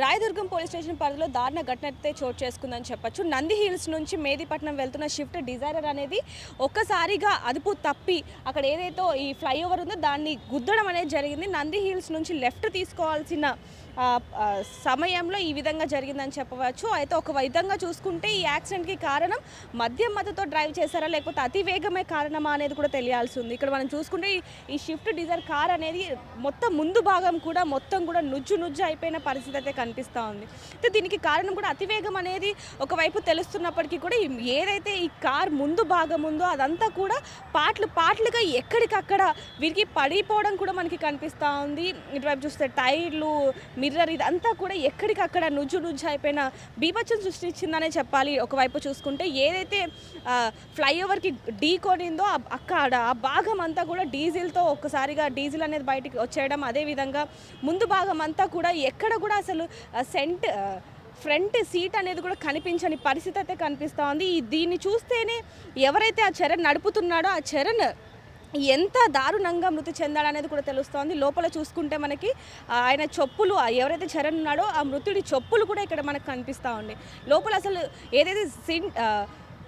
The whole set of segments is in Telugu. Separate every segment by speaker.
Speaker 1: రాయదుర్గం పోలీస్ స్టేషన్ పరిధిలో దారుణ ఘటన అయితే చోటు చేసుకుందని చెప్పొచ్చు. నంది హిల్స్ నుంచి మేదీపట్నం వెళ్తున్న షిఫ్ట్ డిజైరర్ అనేది ఒక్కసారిగా అదుపు తప్పి అక్కడ ఏదైతే ఈ ఫ్లైఓవర్ ఉందో దాన్ని గుద్దడం అనేది జరిగింది. నంది హిల్స్ నుంచి లెఫ్ట్ తీసుకోవాల్సిన సమయంలో ఈ విధంగా జరిగిందని చెప్పవచ్చు. అయితే ఒక విధంగా చూసుకుంటే ఈ యాక్సిడెంట్కి కారణం మద్యం మత్తుతో డ్రైవ్ చేశారా లేకపోతే అతి వేగమే కారణమా అనేది కూడా తెలియాల్సి ఉంది. ఇక్కడ మనం చూసుకుంటే ఈ షిఫ్ట్ డిజైర్ కార్ అనేది మొత్తం ముందు భాగం కూడా మొత్తం కూడా నుజ్జు అయిపోయిన పరిస్థితి అయితే కనిపిస్తూ ఉంది. అయితే దీనికి కారణం కూడా అతివేగం అనేది ఒకవైపు తెలుస్తున్నప్పటికీ కూడా ఏదైతే ఈ కార్ ముందు భాగం ఉందో అదంతా కూడా పార్ట్లుగా ఎక్కడికక్కడ విరిగి పడిపోవడం కూడా మనకి కనిపిస్తూ ఉంది. ఇటువైపు చూస్తే టైర్లు, మిర్రర్ ఇదంతా కూడా ఎక్కడికక్కడ నుజ్జు అయిపోయిన బీభత్సం సృష్టించిందనే చెప్పాలి. ఒకవైపు చూసుకుంటే ఏదైతే ఫ్లైఓవర్కి ఢీ కొనిందో అక్కడ ఆ భాగం అంతా కూడా డీజిల్తో ఒక్కసారిగా డీజిల్ అనేది బయటికి వచ్చేయడం, అదేవిధంగా ముందు భాగం అంతా కూడా ఎక్కడ కూడా అసలు ఫ్రంట్ సీట్ అనేది కూడా కనిపించని పరిస్థితి అయితే కనిపిస్తూ ఉంది. దీన్ని చూస్తేనే ఎవరైతే ఆ చరణ్ నడుపుతున్నాడో ఆ చరణ్ ఎంత దారుణంగా మృతి చెందాడనేది కూడా తెలుస్తోంది. లోపల చూసుకుంటే మనకి ఆయన చెప్పులు, ఎవరైతే చరణ్ ఉన్నాడో ఆ మృతుడి చెప్పులు కూడా ఇక్కడ మనకు కనిపిస్తూ ఉంది. లోపల అసలు ఏదైతే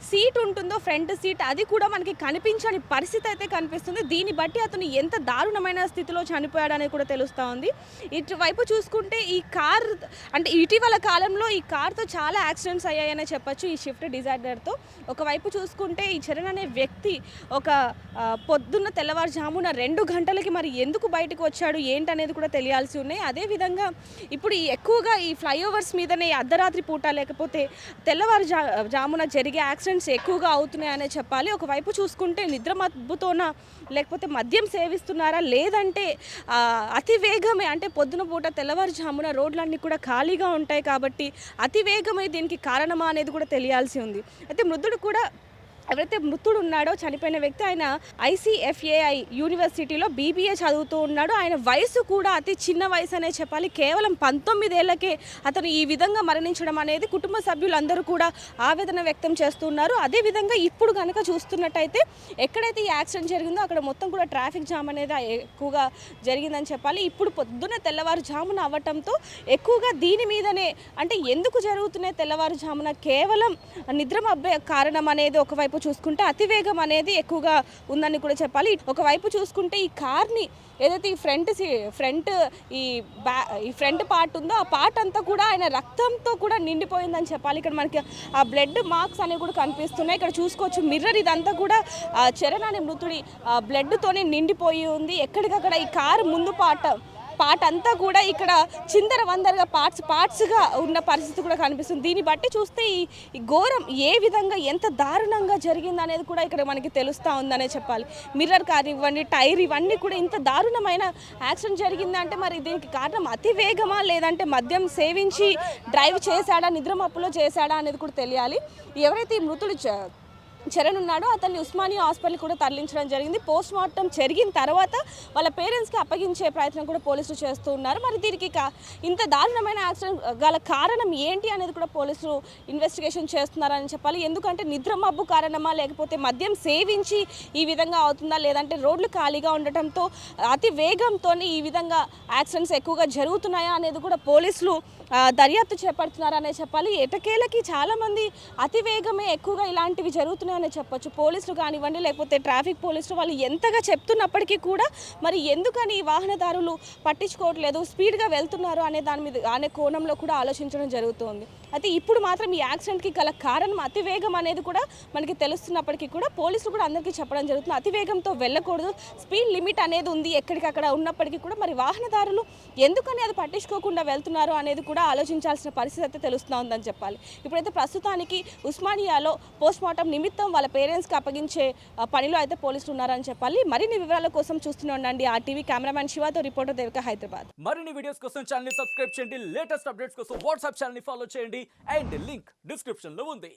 Speaker 1: సీట్ ఉంటుందో ఫ్రంట్ సీట్ అది కూడా మనకి కనిపించని పరిస్థితి అయితే కనిపిస్తుంది. దీన్ని బట్టి అతను ఎంత దారుణమైన స్థితిలో చనిపోయాడనేది కూడా తెలుస్తూ ఉంది. ఇటువైపు చూసుకుంటే ఈ కార్ అంటే ఇటీవల కాలంలో ఈ కార్తో చాలా యాక్సిడెంట్స్ అయ్యాయనే చెప్పొచ్చు ఈ షిఫ్ట్ డిజైనర్తో. ఒకవైపు చూసుకుంటే ఈ చరణ్ అనే వ్యక్తి పొద్దున్న తెల్లవారుజామున 2 గంటలకి మరి ఎందుకు బయటకు వచ్చాడు ఏంటనేది కూడా తెలియాల్సి ఉన్నాయి. అదేవిధంగా ఇప్పుడు ఎక్కువగా ఈ ఫ్లైఓవర్స్ మీదనే అర్ధరాత్రి పూట లేకపోతే తెల్లవారుజామున జరిగే యాక్సిడెంట్స్ ఎక్కువగా అవుతున్నాయనే చెప్పాలి. ఒకవైపు చూసుకుంటే నిద్ర మత్తుతోన లేకపోతే మద్యం సేవిస్తున్నారా లేదంటే అతి వేగమే అంటే పొద్దున పూట తెల్లవారుజామున రోడ్లన్నీ కూడా ఖాళీగా ఉంటాయి కాబట్టి అతి వేగమే దీనికి కారణమా అనేది కూడా తెలియాల్సి ఉంది. అయితే ఎవరైతే మృతుడు ఉన్నాడో చనిపోయిన వ్యక్తి ఆయన ICFAI యూనివర్సిటీలో BBA చదువుతూ ఉన్నాడు. ఆయన వయసు కూడా అతి చిన్న వయసు అనే చెప్పాలి. కేవలం 19 ఏళ్లకే అతను ఈ విధంగా మరణించడం అనేది కుటుంబ సభ్యులందరూ కూడా ఆవేదన వ్యక్తం చేస్తున్నారు. అదేవిధంగా ఇప్పుడు కనుక చూస్తున్నట్టయితే ఎక్కడైతే ఈ యాక్సిడెంట్ జరిగిందో అక్కడ మొత్తం కూడా ట్రాఫిక్ జామ్ అనేది ఎక్కువగా జరిగిందని చెప్పాలి. ఇప్పుడు పొద్దున్న తెల్లవారుజామున అవ్వటంతో ఎక్కువగా దీని మీదనే అంటే ఎందుకు జరుగుతున్నాయి తెల్లవారుజామున కేవలం నిద్రమబ్బే కారణం అనేది ఒకవైపు చూసుకుంటే అతివేగం అనేది ఎక్కువగా ఉందని కూడా చెప్పాలి. ఒకవైపు చూసుకుంటే ఈ కార్ని ఏదైతే ఈ ఫ్రంట్ పార్ట్ ఉందో ఆ పార్ట్ అంతా కూడా ఆయన రక్తంతో కూడా నిండిపోయిందని చెప్పాలి. ఇక్కడ మనకి ఆ బ్లడ్ మార్క్స్ అనేవి కూడా కనిపిస్తున్నాయి. ఇక్కడ చూసుకోవచ్చు మిర్రర్ ఇదంతా కూడా చరణ్ అనే మృతుడి బ్లడ్తోనే నిండిపోయి ఉంది. ఎక్కడికక్కడ ఈ కారు ముందు పార్ట్ అంతా కూడా ఇక్కడ చిందరవందరగా పార్ట్స్గా ఉన్న పరిస్థితి కూడా కనిపిస్తుంది. దీన్ని బట్టి చూస్తే ఈ ఘోరం ఏ విధంగా ఎంత దారుణంగా జరిగింది అనేది కూడా ఇక్కడ మనకి తెలుస్తూ ఉందనే చెప్పాలి. మిర్రర్ కార్ ఇవ్వండి, టైర్ ఇవన్నీ కూడా ఇంత దారుణమైన యాక్సిడెంట్ జరిగిందంటే మరి దీనికి కారణం అతి వేగమా లేదంటే మద్యం సేవించి డ్రైవ్ చేశాడా, నిద్రమప్పులో చేశాడా అనేది కూడా తెలియాలి. ఎవరైతే ఈ మృతుడు చరణ్ ఉన్నాడో అతన్ని ఉస్మానియా హాస్పిటల్ కూడా తరలించడం జరిగింది. పోస్ట్ మార్టం జరిగిన తర్వాత వాళ్ళ పేరెంట్స్కి అప్పగించే ప్రయత్నం కూడా పోలీసులు చేస్తూ ఉన్నారు. మరి దీనికి ఇంత దారుణమైన యాక్సిడెంట్ గల కారణం ఏంటి అనేది కూడా పోలీసులు ఇన్వెస్టిగేషన్ చేస్తున్నారని చెప్పాలి. ఎందుకంటే నిద్ర మబ్బు కారణమా లేకపోతే మద్యం సేవించి ఈ విధంగా అవుతుందా లేదంటే రోడ్లు ఖాళీగా ఉండటంతో అతి వేగంతో ఈ విధంగా యాక్సిడెంట్స్ ఎక్కువగా జరుగుతున్నాయా అనేది కూడా పోలీసులు దర్యాప్తు చేపడుతున్నారనే చెప్పాలి. ఎటకేలకి చాలామంది అతి వేగమే ఎక్కువగా ఇలాంటివి జరుగుతున్నాయని చెప్పొచ్చు. పోలీసులు కానివ్వండి లేకపోతే ట్రాఫిక్ పోలీసులు వాళ్ళు ఎంతగా చెప్తున్నప్పటికీ కూడా మరి ఎందుకని ఈ వాహనదారులు పట్టించుకోవట్లేదు, స్పీడ్గా వెళ్తున్నారు అనే కోణంలో కూడా ఆలోచించడం జరుగుతుంది. అయితే ఇప్పుడు మాత్రం ఈ యాక్సిడెంట్కి గల కారణం అతివేగం అనేది కూడా మనకి తెలుస్తున్నప్పటికీ కూడా పోలీసులు కూడా అందరికీ చెప్పడం జరుగుతుంది. అతివేగంతో వెళ్ళకూడదు, స్పీడ్ లిమిట్ అనేది ఉంది ఎక్కడికక్కడ ఉన్నప్పటికీ కూడా మరి వాహనదారులు ఎందుకని అది పట్టించుకోకుండా వెళ్తున్నారు అనేది కూడా ఆలోచించాల్సిన పరిస్థితి అయితే తెలుస్తూ ఉందని చెప్పాలి. ఇప్పుడైతే ప్రస్తుతానికి ఉస్మానియాలో పోస్ట్ మార్టం నిమిత్తం వాళ్ళ పేరెంట్స్కి అప్పగించే పనిలో అయితే పోలీసులు ఉన్నారని చెప్పాలి. మరిన్ని వివరాల కోసం చూస్తూనే ఉండండి RTV. కెమెరామ్యాన్ శివాతో రిపోర్టర్ దేవిక, హైదరాబాద్.
Speaker 2: మరిన్ని వీడియోస్ కోసం ఛానల్ ని సబ్స్క్రైబ్ చేయండి, లేటెస్ట్ అప్డేట్స్ కోసం వాట్సాప్ ఛానల్ ని ఫాలో చేయండి అండ్ లింక్ డిస్క్రిప్షన్ లో ఉంది.